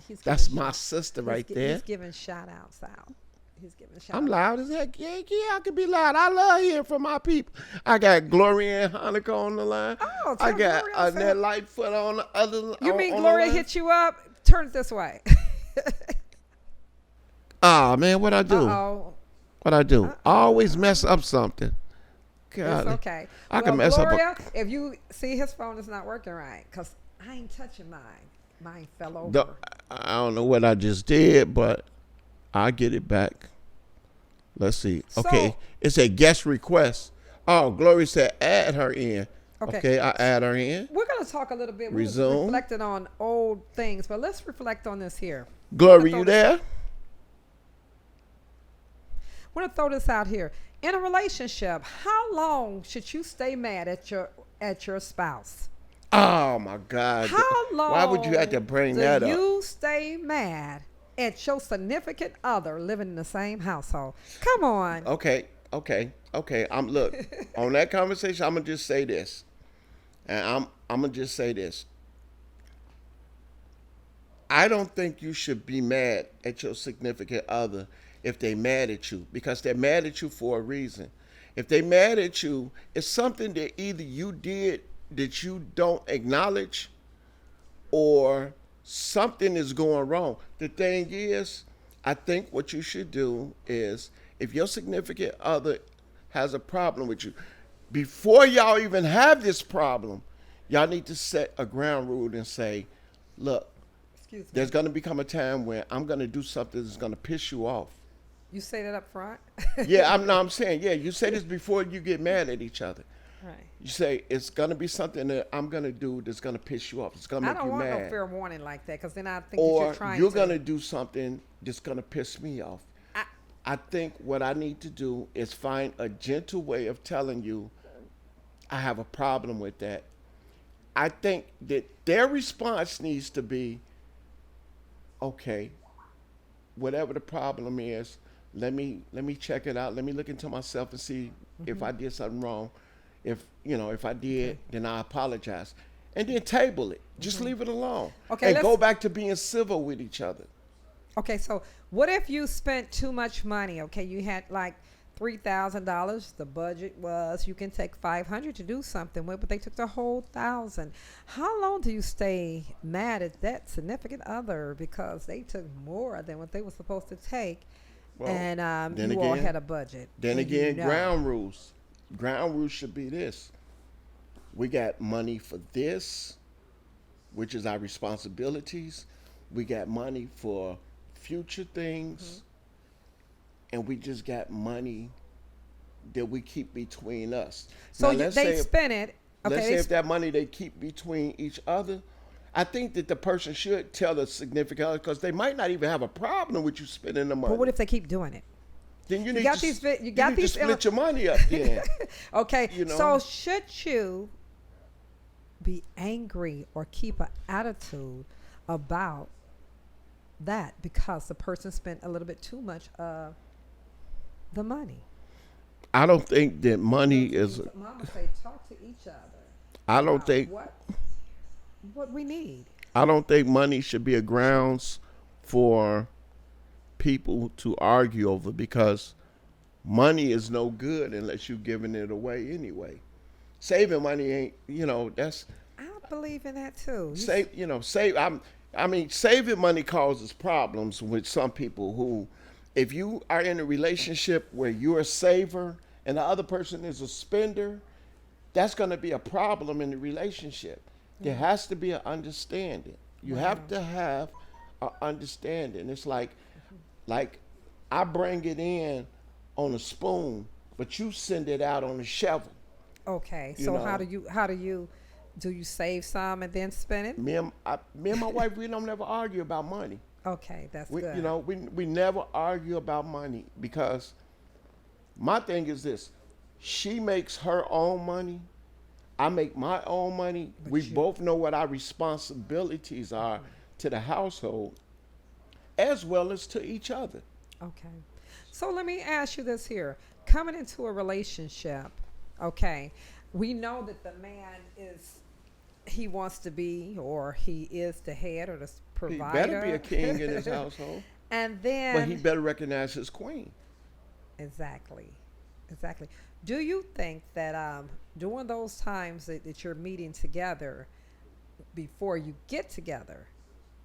He's That's giving- my sister right there. He's giving shout outs out. He's giving shout I'm outs. loud as heck. Yeah, I can be loud. I love hearing from my people. I got Gloria and Hanukkah on the line. Oh, I tell got Gloria to say- Annette Lightfoot on the other. You on, mean on Gloria the line. hit you up? Turn it this way. Ah, man, what I do? Uh-oh. What I do? I always mess up something. God, It's okay. I can mess Gloria, up. if you see his phone is not working right, because I ain't touching mine. Mine fell over. I don't know what I just did, but I get it back. Let's see. Okay, So- it's a guest request. Oh, Gloria said add her in. Okay. Okay, I add her in. We're going to talk a little bit. We're Resume. reflecting on old things, but let's reflect on this here. Gloria, you there? I want to throw this out here. In a relationship, how long should you stay mad at your spouse? Oh my God! How long? Why would you have to bring that do up? you stay mad at your significant other living in the same household? Come on. Okay. I'm look on that conversation. I'm gonna just say this, and I'm gonna just say this. I don't think you should be mad at your significant other if they mad at you, because they're mad at you for a reason. If they mad at you, it's something that either you did that you don't acknowledge, or something is going wrong. The thing is, I think what you should do is, if your significant other has a problem with you, before y'all even have this problem, y'all need to set a ground rule and say, look, Excuse me. there's going to become a time where I'm going to do something that's going to piss you off. You say that up front? Yeah, I'm saying, yeah, you say this before you get mad at each other. Right. You say, it's going to be something that I'm going to do that's going to piss you off. It's going to I make don't you want mad. no fair warning like that, because then I think that Or you're trying you're to. going to do something that's going to piss me off. I think what I need to do is find a gentle way of telling you I have a problem with that. I think that their response needs to be, okay, whatever the problem is, let me check it out. Let me look into myself and see if I did something wrong. If I did, then I apologize. And then table it. Just leave it alone. Okay, and go back to being civil with each other. Okay, so what if you spent too much money? Okay, you had like $3,000. The budget was you can take $500 to do something with, but they took the whole $1,000. How long do you stay mad at that significant other because they took more than what they were supposed to take, Well, and then you all again- had a budget? Then and you again, know. ground rules. Ground rules should be this. We got money for this, which is our responsibilities. We got money for future things. And we just got money that we keep between us. So Now, you, let's they say if- spent it. Okay, Let's they say if that money they keep between each other, I think that the person should tell a significant other, because they might not even have a problem with you spending the money. but what if they keep doing it? Then you You need got to, these. You you got need to these. split your money up then. Okay. You know? So should you be angry or keep an attitude about that because the person spent a little bit too much of the money? I don't think that money is. Mama say talk to each other. I don't about think. what we need. I don't think money should be a grounds for people to argue over, because money is no good unless you're giving it away anyway. Saving money ain't, that's I believe in that too. save, save. I mean, saving money causes problems with some people who, if you are in a relationship where you're a saver and the other person is a spender, that's going to be a problem in the relationship. There has to be an understanding. You have to have an understanding. It's like I bring it in on a spoon, but you send it out on a shovel. Okay. You So know. how do you save some and then spend it? Me and my wife, we don't never argue about money. Okay, that's We, good. we never argue about money, because my thing is this: she makes her own money, I make my own money. But We you- both know what our responsibilities are to the household, as well as to each other. Okay. So let me ask you this here. Coming into a relationship, okay, we know that the man he wants to be, or he is the head or the He provider. better be a king in his household, And then but he better recognize his queen. Exactly. Do you think that during those times that you're meeting together, before you get together,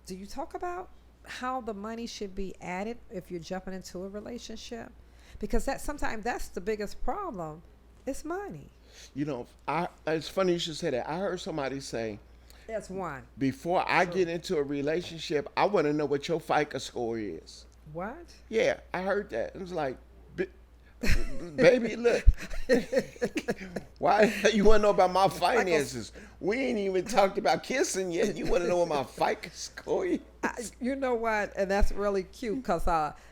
do you talk about how the money should be added if you're jumping into a relationship? Because sometimes that's the biggest problem. It's money. It's funny you should say that. I heard somebody say, That's one. before I get into a relationship, I want to know what your FICA score is. What? Yeah, I heard that. It was like, baby, look. Why you want to know about my finances? We ain't even talked about kissing yet. You want to know what my FICA score is? You know what? And that's really cute because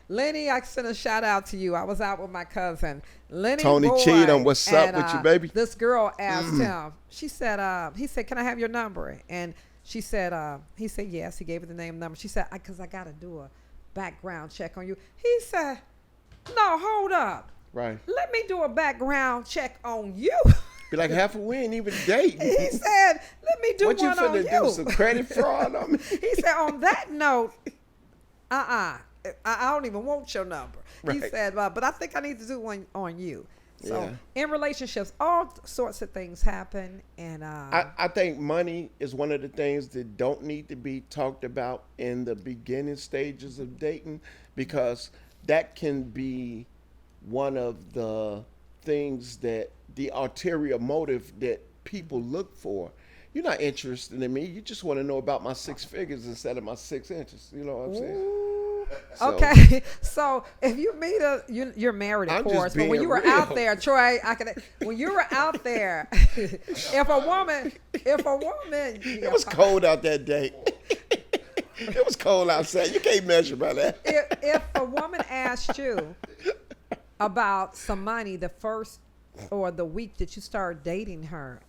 Lenny, I sent a shout out to you. I was out with my cousin, Lenny Tony Boy, Cheatham, what's up and, with you, baby? This girl asked him. She said, he said, "Can I have your number?" And she said, he said yes. He gave her the name number. She said, "Because I got to do a background check on you." He said, "No, hold up. Right. Let me do a background check on you." Be like, half a we ain't even dating. He said, "Let me do What you one on finna you." do? Some credit fraud on me? He said, "On that note, I don't even want your number." He Right. said, "But I think I need to do one on you." So Yeah. in relationships, all sorts of things happen, and I think money is one of the things that don't need to be talked about in the beginning stages of dating, because that can be one of the things that the ulterior motive that people look for. You're not interested in me. You just want to know about my 6 figures instead of my 6 inches. You know what I'm saying? Ooh. So- Okay, so if you meet you're married, of I'm just course, but when being you were real. out there, Troy, when you were out there, if a woman, It was cold out that day. It was cold outside. You can't measure by that. if a woman asked you about some money the first or the week that you started dating her,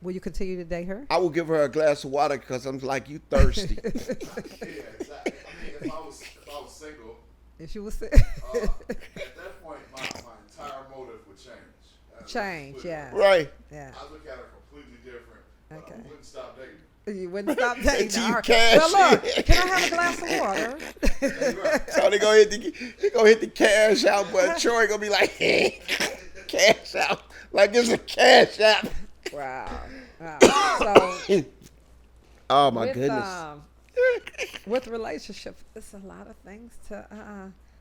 will you continue to date her? I will give her a glass of water because I'm like, you thirsty. Yeah, exactly. I mean, if I was single, If she was at that point, my entire motive would change. change, yeah, Right. yeah. I look at her completely different. But Okay. I wouldn't stop dating. You wouldn't stop dating Until you her. cash Well, look, in. can I have a glass of water? So they gonna hit the cash out, but Troy gonna be like, hey, cash out, like it's a cash out. Wow. So Oh my with, goodness. with relationships, it's a lot of things to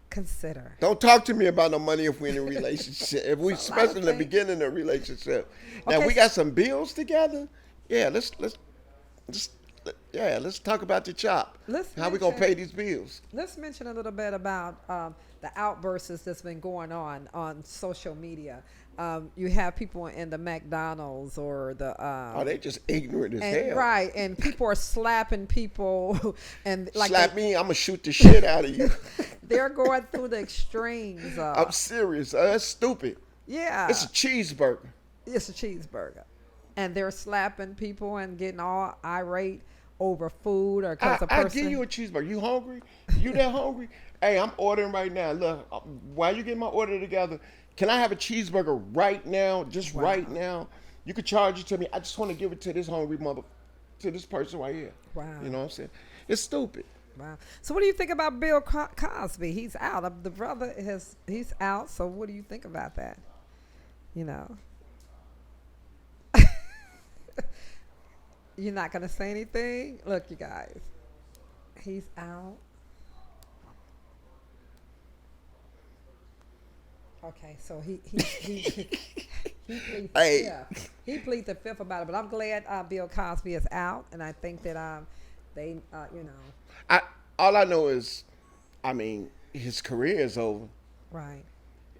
consider. Don't talk to me about no money if we're in a relationship. If we, It's a lot of especially in the things. beginning of a relationship. Now Okay, we got some bills together. Yeah, let's talk about the chop. Let's How we gonna mention- pay these bills? Let's mention a little bit about the outbursts that's been going on social media. You have people in the McDonald's or the Oh, they just ignorant as and, hell. right, and people are slapping people and like Slap me, I'm gonna shoot the shit out of you. They're going through the extremes. I'm serious. That's stupid. Yeah, It's a cheeseburger. it's a cheeseburger, and they're slapping people and getting all irate over food or because the I person. give you a cheeseburger. You hungry? You that hungry? Hey, I'm ordering right now. Look, while you get my order together, can I have a cheeseburger right now? Just right now. You could charge it to me. I just want to give it to this hungry mother, to this person right here. Wow. You know what I'm saying? It's stupid. Wow. So what do you think about Bill Cosby? He's out. The brother he's out. So what do you think about that? You know. You're not gonna say anything? Look, you guys. He's out. Okay, so he pleads the fifth. He pleads the fifth about it, but I'm glad Bill Cosby is out, and I think that they you know. All I know is, I mean, his career is over. Right.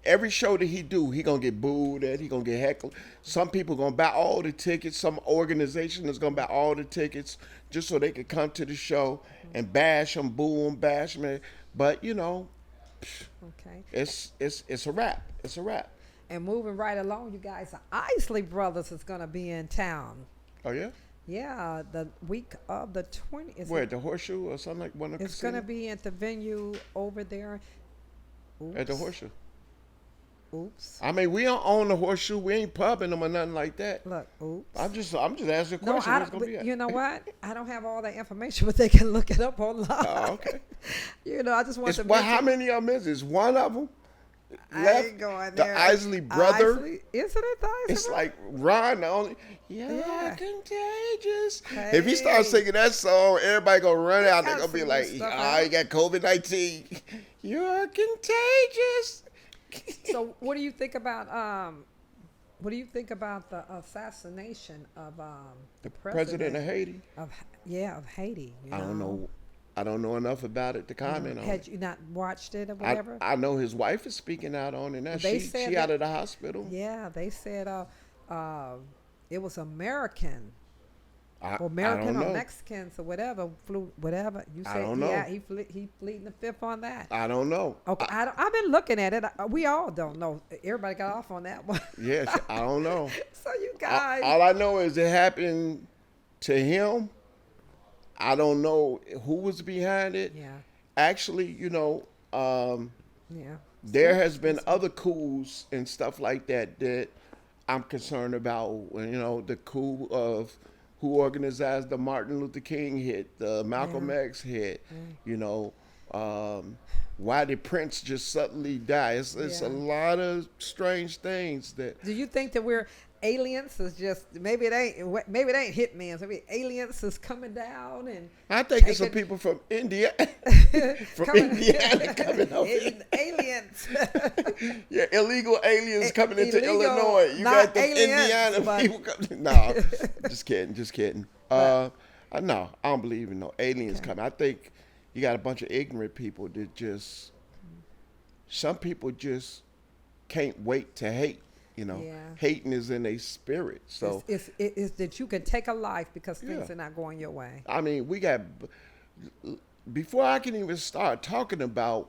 Every show that he do, he gonna get booed at. He gonna get heckled. Some people gonna buy all the tickets. Some organization is gonna buy all the tickets just so they could come to the show and bash him, boo him, bash him. But you know, Okay. it's a wrap. It's a wrap. And moving right along, you guys, the Isley Brothers is gonna be in town. Oh yeah. Yeah, the week of the 20th. Where, the Horseshoe or something like one of the It's gonna be at the venue over there. Oops. at the Horseshoe. Oops. I mean, we don't own the Horseshoe. We ain't pubbing them or nothing like that. Look. Oops. I'm just asking a question. No, Where's I it gonna be at? you know what? I don't have all that information, but they can look it up online. Oh, okay. You know, I just want It's, to. well, how many of them is? Is one of them I left? ain't going The there. Isley brother. Isn't it the Isley It's brother? like Ron the only. You're Yeah. contagious. If he starts Hey. singing that song, everybody gonna run out. They're got gonna be some like, stuff "Ah, you out. got COVID-19. You're contagious." So, what do you think about the assassination of The president of Haiti. of Haiti? You I don't know. I don't know enough about it to comment on. Had you not watched it or I, whatever? I know his wife is speaking out on it now. They She said out that- of the hospital. Yeah, they said it was American. I American don't or know. Mexicans or whatever flew whatever you said. I don't know. Yeah, he pleading the fifth on that. I don't know. Okay, I've been looking at it. We all don't know. Everybody got off on that one. Yes, I don't know. So you guys, All I know is it happened to him. I don't know who was behind it. yeah, Actually, yeah. there has been other coups and stuff like that that I'm concerned about. The coup of who organized the Martin Luther King hit, the Malcolm X hit. Why did Prince just suddenly die? It's Yeah. a lot of strange things that. Do you think that we're aliens? Is just maybe it ain't hitmen. Maybe aliens is coming down and I think it's some taking- people from India, from Coming- Indiana coming up. aliens. Yeah, illegal aliens coming into Illegal, Illinois. You not got the aliens, Indiana but- people coming. No, just kidding. No, I don't believe in no aliens coming. I think you got a bunch of ignorant people that some people just can't wait to hate. Yeah. Hating is in a spirit. So It's that you can take a life because things Yeah. are not going your way. I mean, before I can even start talking about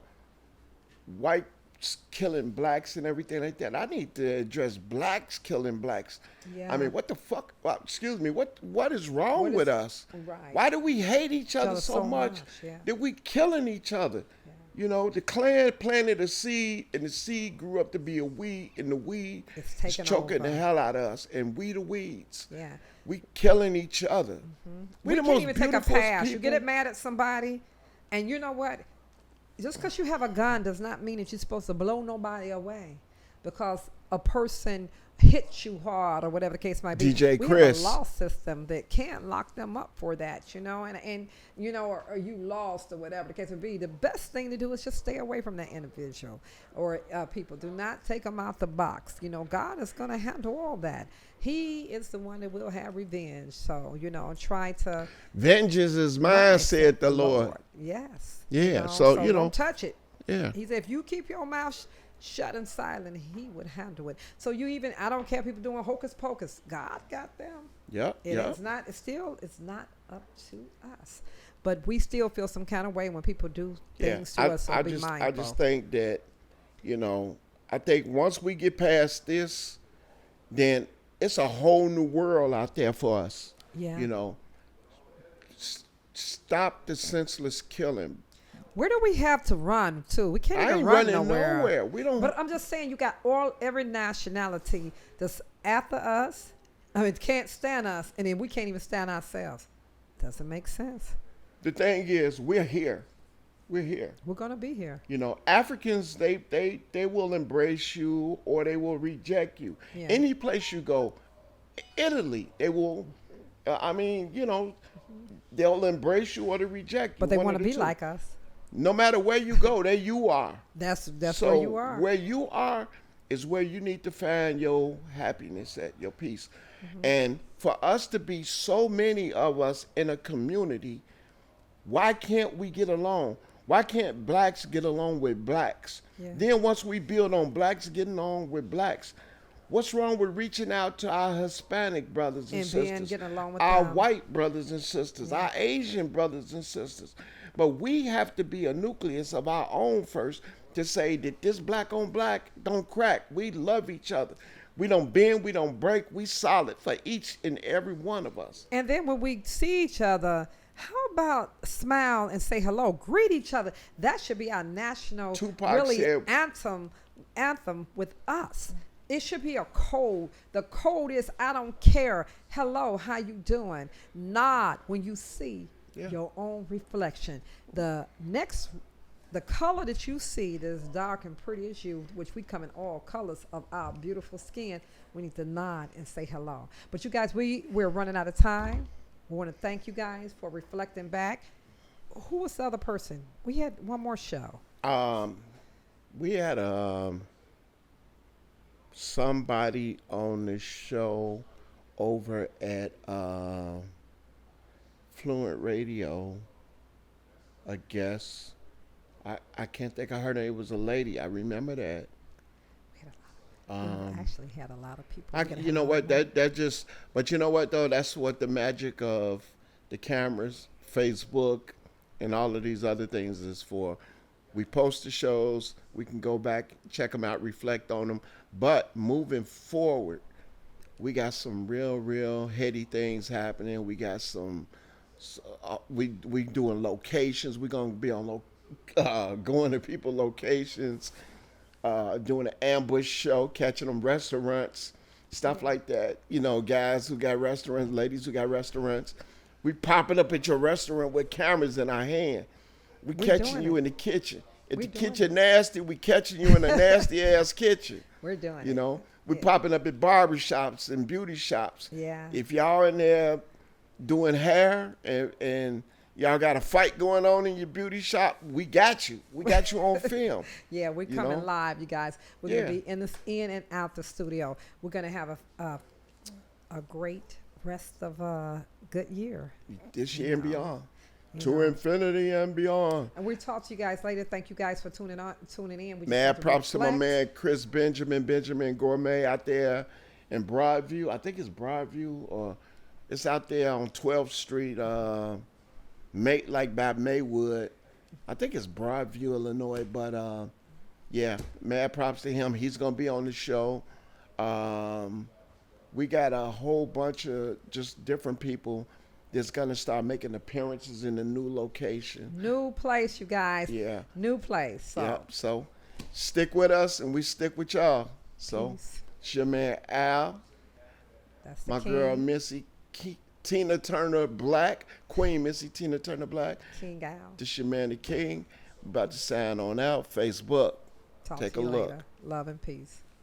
whites killing blacks and everything like that, I need to address blacks killing blacks. Yeah. I mean, what the fuck? Well, excuse me. What is wrong What with is- us? right. Why do we hate each other so much yeah. that we killing each other? The Klan planted a seed, and the seed grew up to be a weed, and the weed It's is taking choking over. the hell out of us, and we the weeds. Yeah. We killing each other. We the can't most even take a beautiful pass. You people. get mad at somebody, and you know what? Just because you have a gun does not mean that you're supposed to blow nobody away, because a person hits you hard or whatever the case might be. DJ we Chris. have a law system that can't lock them up for that, and or you lost or whatever the case would be. The best thing to do is just stay away from that individual or people. Do not take them out the box. God is going to handle all that. He is the one that will have revenge. So, try to. Vengeance is mine, Right, said the Lord. Yes. Yeah, so, don't touch it. Yeah. He said, if you keep your mouth shut and silent, he would handle it. So I don't care people doing hocus pocus. God got them. Yep. It's not up to us. but we still feel some kind of way when people do things to us. So be mindful. I just think that, I think once we get past this, then it's a whole new world out there for us. Yeah. Stop the senseless killing. Where do we have to run to? We can't I even ain't run running nowhere. We don't. But I'm just saying, you got every nationality that's after us. I mean, can't stand us, and then we can't even stand ourselves. Doesn't make sense. The thing is, we're here. We're here. We're gonna be here. Africans, they will embrace you or they will reject you. Yeah. Any place you go, Italy, they will. They'll embrace you or they reject you. But they one want of to the be two. like us. No matter where you go, there you are. That's So where you are. where you are is where you need to find your happiness at, your peace. And for us to be so many of us in a community, why can't we get along? Why can't blacks get along with blacks? Yeah. Then once we build on blacks getting along with blacks, what's wrong with reaching out to our Hispanic brothers and sisters, getting along with our them. white brothers and sisters, Yeah. our Asian brothers and sisters? But we have to be a nucleus of our own first to say that this black on black don't crack. We love each other. We don't bend, we don't break. We solid for each and every one of us. And then when we see each other, how about smile and say hello, greet each other? That should be our national Tupac said- anthem with us. It should be a code. The code is I don't care. Hello, how you doing? Nod when you see your own reflection. The color that you see that's dark and pretty as you, which we come in all colors of our beautiful skin, we need to nod and say hello. But you guys, we're running out of time. We want to thank you guys for reflecting back. Who was the other person? We had one more show. We had somebody on the show over at Fluent Radio, a guest. I can't think of her name. It was a lady. I remember that. We actually had a lot of people. You know what? But you know what though? That's what the magic of the cameras, Facebook, and all of these other things is for. We post the shows. We can go back, check them out, reflect on them. But moving forward, we got some real heady things happening. We got some. We doing locations. We're gonna be on going to people's locations. Doing an ambush show, catching them restaurants, stuff like that. Guys who got restaurants, ladies who got restaurants. We popping up at your restaurant with cameras in our hand. We catching you in the kitchen. If the kitchen nasty, we catching you in a nasty ass kitchen. We're doing it. We popping up at barber shops and beauty shops. Yeah. If y'all in there doing hair and y'all got a fight going on in your beauty shop, we got you. We got you on film. Yeah, we're coming live, you guys. We're gonna be in and out the studio. We're gonna have a great rest of a good year. This year and beyond. To infinity and beyond. And we'll talk to you guys later. Thank you guys for tuning in. We Mad just props to my reflect. man Chris Benjamin Gourmet out there in Broadview. I think it's Broadview or it's out there on 12th Street, like by Maywood. I think it's Broadview, Illinois. But mad props to him. He's gonna be on the show. We got a whole bunch of just different people that's gonna start making appearances in the new location. New place, you guys. Yeah. New place. So. Yeah. So stick with us and we stick with y'all. So Peace. it's your man Al, That's the my king. girl Missy, Tina Turner Black, Queen Missy Tina Turner Black. King Al. This your man the King. About to sign on out. Facebook. Talk Take to a you look. later. Love and peace.